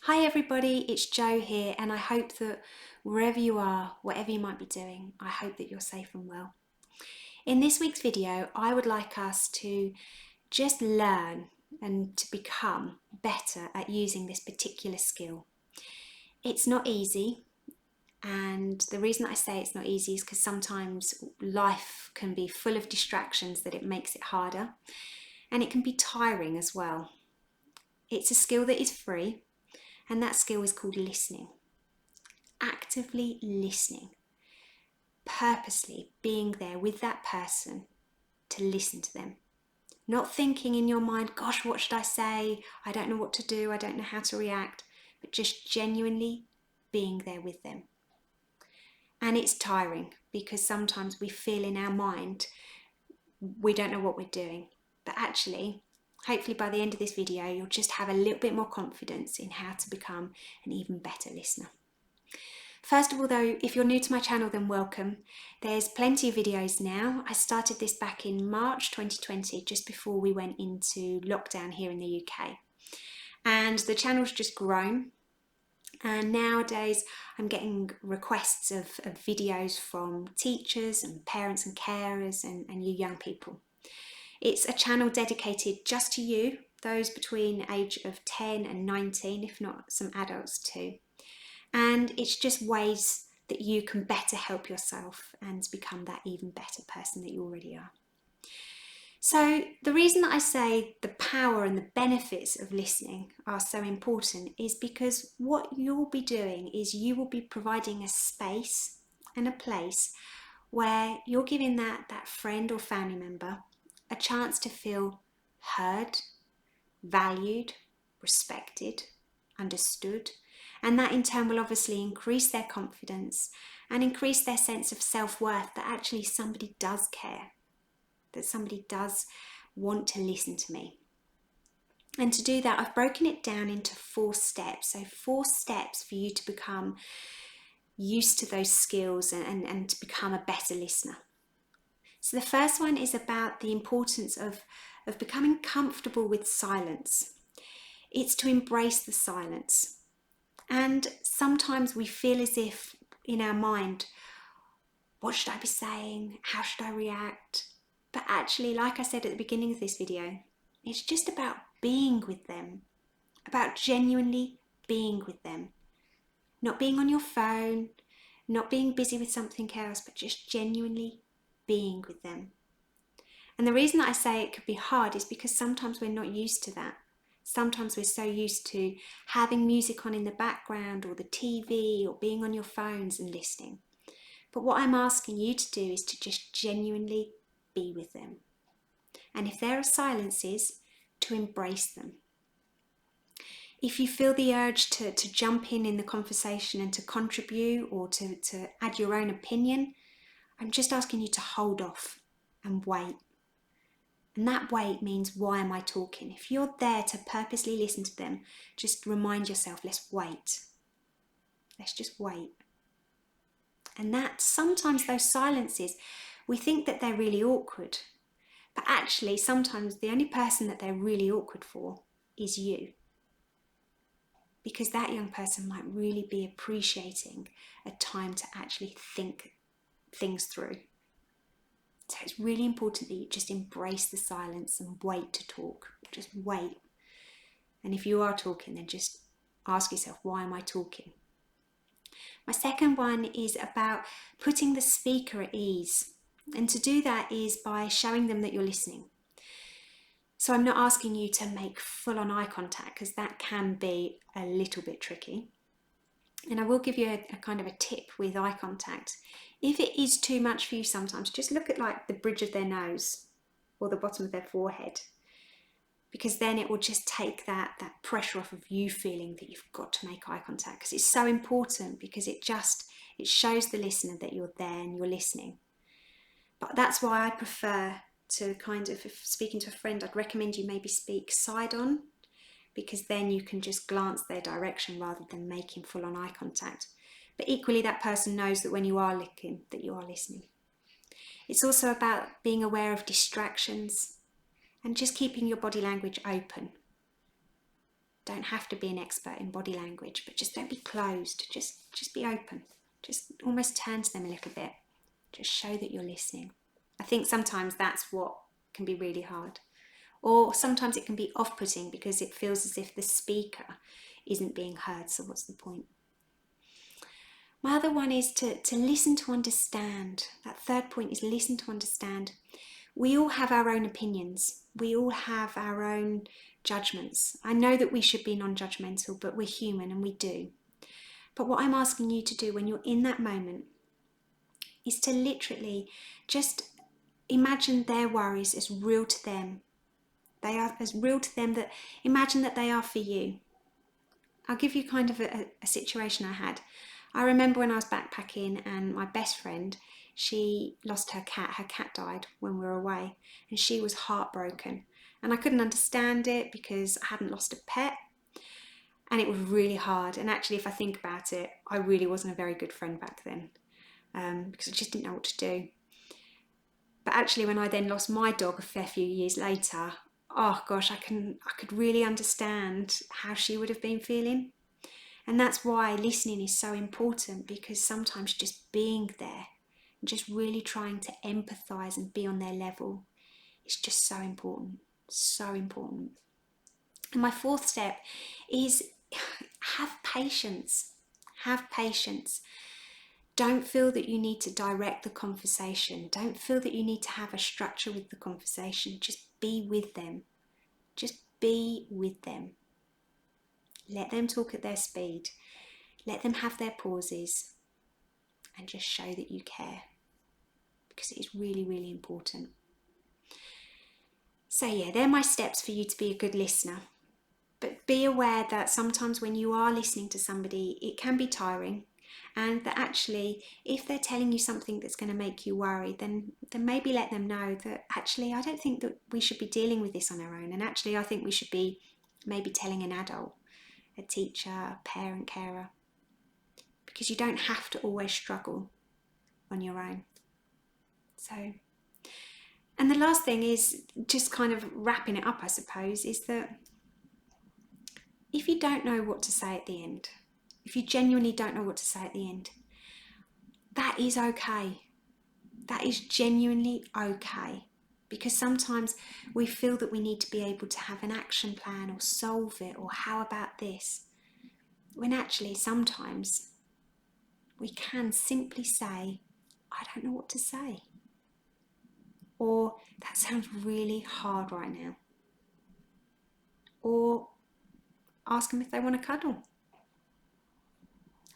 Hi everybody, it's Jo here, and I hope that wherever you are, whatever you might be doing, I hope that you're safe and well. In this week's video, I would like us to just learn and to become better at using this particular skill. It's not easy, and the reason I say it's not easy is because sometimes life can be full of distractions that it makes it harder, and it can be tiring as well. It's a skill that is free, and that skill is called listening. Actively listening, purposely being there with that person to listen to them. Not thinking in your mind, gosh, what should I say? I don't know what to do. I don't know how to react. But just genuinely being there with them. And it's tiring because sometimes we feel in our mind we don't know what we're doing. But actually, hopefully by the end of this video, you'll just have a little bit more confidence in how to become an even better listener. First of all though, if you're new to my channel, then welcome. There's plenty of videos now. I started this back in March 2020, just before we went into lockdown here in the UK. And the channel's just grown. And nowadays I'm getting requests of videos from teachers and parents and carers and you young people. It's a channel dedicated just to you, those between the age of 10 and 19, if not some adults too. And it's just ways that you can better help yourself and become that even better person that you already are. So the reason that I say the power and the benefits of listening are so important is because what you'll be doing is you will be providing a space and a place where you're giving that friend or family member a chance to feel heard, valued, respected, understood. And that in turn will obviously increase their confidence and increase their sense of self-worth, that actually somebody does care, that somebody does want to listen to me. And to do that, I've broken it down into 4 steps. So 4 steps for you to become used to those skills and to become a better listener. So the first one is about the importance of becoming comfortable with silence. It's to embrace the silence. And sometimes we feel as if in our mind, what should I be saying? How should I react? But actually, like I said at the beginning of this video, it's just about being with them, about genuinely being with them. Not being on your phone, not being busy with something else, but just genuinely being with them. And the reason that I say it could be hard is because sometimes we're not used to that. Sometimes we're so used to having music on in the background or the TV or being on your phones and listening. But what I'm asking you to do is to just genuinely be with them. And if there are silences, to embrace them. If you feel the urge to jump in the conversation and to contribute or to add your own opinion, I'm just asking you to hold off and wait. And that wait means, why am I talking? If you're there to purposely listen to them, just remind yourself, let's wait. Let's just wait. And that sometimes those silences, we think that they're really awkward. But actually, sometimes the only person that they're really awkward for is you. Because that young person might really be appreciating a time to actually think things through. So it's really important that you just embrace the silence and wait to talk. Just wait. And if you are talking, then just ask yourself, why am I talking? My second one is about putting the speaker at ease. And to do that is by showing them that you're listening. So I'm not asking you to make full-on eye contact, because that can be a little bit tricky. And I will give you a kind of a tip with eye contact. If it is too much for you sometimes, just look at like the bridge of their nose or the bottom of their forehead, because then it will just take that pressure off of you feeling that you've got to make eye contact, because it's so important, because it shows the listener that you're there and you're listening. But that's why I prefer to kind of, if speaking to a friend, I'd recommend you maybe speak side on, because then you can just glance their direction rather than making full-on eye contact. But equally, that person knows that when you are looking, that you are listening. It's also about being aware of distractions and just keeping your body language open. Don't have to be an expert in body language, but just don't be closed. Just be open. Just almost turn to them a little bit. Just show that you're listening. I think sometimes that's what can be really hard. Or sometimes it can be off-putting because it feels as if the speaker isn't being heard, so what's the point? My other one is to listen to understand. That third point is listen to understand. We all have our own opinions. We all have our own judgments. I know that we should be non-judgmental, but we're human and we do. But what I'm asking you to do when you're in that moment is to literally just imagine their worries as real to them. They are as real to them that imagine that they are for you. I'll give you kind of a situation I had. I remember when I was backpacking and my best friend, she lost her cat. Her cat died when we were away and she was heartbroken. And I couldn't understand it because I hadn't lost a pet and it was really hard. And actually, if I think about it, I really wasn't a very good friend back then because I just didn't know what to do. But actually, when I then lost my dog a fair few years later, oh gosh, I could really understand how she would have been feeling. And that's why listening is so important, because sometimes just being there and just really trying to empathise and be on their level is just so important, so important. And my fourth step is have patience. Have patience. Don't feel that you need to direct the conversation. Don't feel that you need to have a structure with the conversation. Just be with them. Just be with them. Let them talk at their speed. Let them have their pauses and just show that you care, because it is really, really important. So yeah, they're my steps for you to be a good listener. But be aware that sometimes when you are listening to somebody, it can be tiring, and that actually if they're telling you something that's going to make you worry, then maybe let them know that actually I don't think that we should be dealing with this on our own, and actually I think we should be maybe telling an adult, a teacher, a parent, carer, because you don't have to always struggle on your own. So, and the last thing is just kind of wrapping it up, I suppose, is that if you don't know what to say at the end, if you genuinely don't know what to say at the end, that is okay. That is genuinely okay. Because sometimes we feel that we need to be able to have an action plan or solve it, or how about this? When actually sometimes we can simply say, I don't know what to say. Or that sounds really hard right now. Or ask them if they want to cuddle.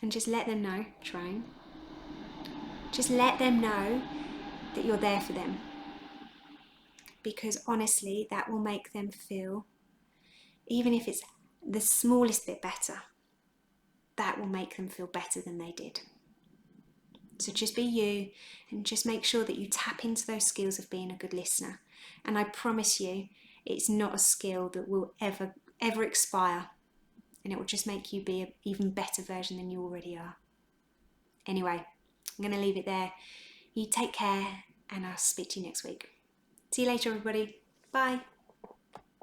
And just let them know, Train. Just let them know that you're there for them. Because honestly, that will make them feel, even if it's the smallest bit better, that will make them feel better than they did. So just be you, and just make sure that you tap into those skills of being a good listener. And I promise you, it's not a skill that will ever expire, and it will just make you be an even better version than you already are. Anyway, I'm going to leave it there. You take care, and I'll speak to you next week. See you later, everybody. Bye.